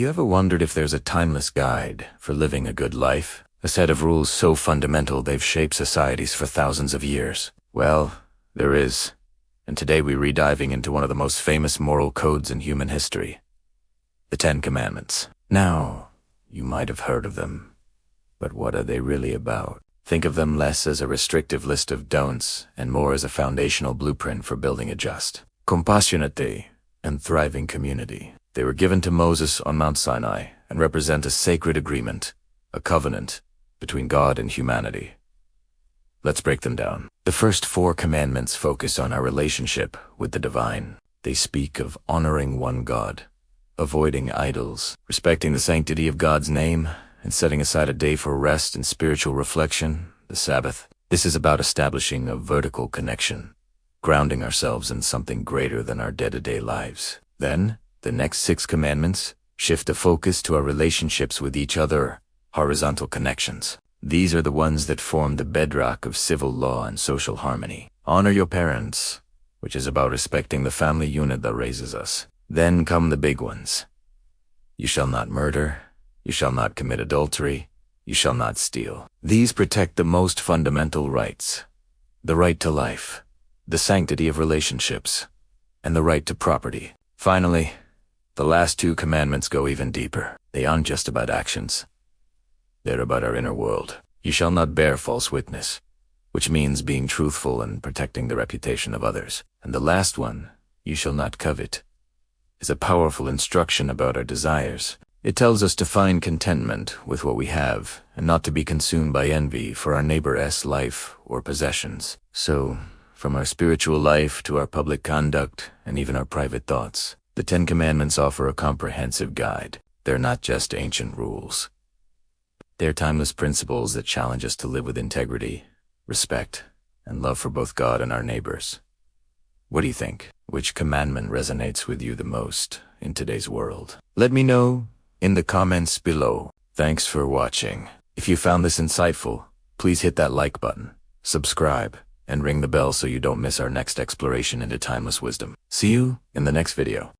you ever wondered if there's a timeless guide for living a good life? A set of rules so fundamental they've shaped societies for thousands of years? Well, there is. And today we're rediving into one of the most famous moral codes in human history. The Ten Commandments. Now, you might have heard of them. But what are they really about? Think of them less as a restrictive list of don'ts and more as a foundational blueprint for building a just, compassionate, and thriving community. They were given to Moses on Mount Sinai and represent a sacred agreement, a covenant, between God and humanity. Let's break them down. The first 4 commandments focus on our relationship with the divine. They speak of honoring one God, avoiding idols, respecting the sanctity of God's name, and setting aside a day for rest and spiritual reflection, the Sabbath. This is about establishing a vertical connection, grounding ourselves in something greater than our day-to-day lives. Then, the next 6 commandments shift the focus to our relationships with each other, horizontal connections. These are the ones that form the bedrock of civil law and social harmony. Honor your parents, which is about respecting the family unit that raises us. Then come the big ones. You shall not murder. You shall not commit adultery. You shall not steal. These protect the most fundamental rights. The right to life, the sanctity of relationships, and the right to property. Finally, the last 2 commandments go even deeper. They aren't just about actions. They're about our inner world. You shall not bear false witness, which means being truthful and protecting the reputation of others. And the last one, you shall not covet, is a powerful instruction about our desires. It tells us to find contentment with what we have and not to be consumed by envy for our neighbor's life or possessions. So, from our spiritual life to our public conduct and even our private thoughts, the 10 Commandments offer a comprehensive guide. They're not just ancient rules. They're timeless principles that challenge us to live with integrity, respect, and love for both God and our neighbors. What do you think? Which commandment resonates with you the most in today's world? Let me know in the comments below. Thanks for watching. If you found this insightful, please hit that like button, subscribe, and ring the bell so you don't miss our next exploration into timeless wisdom. See you in the next video.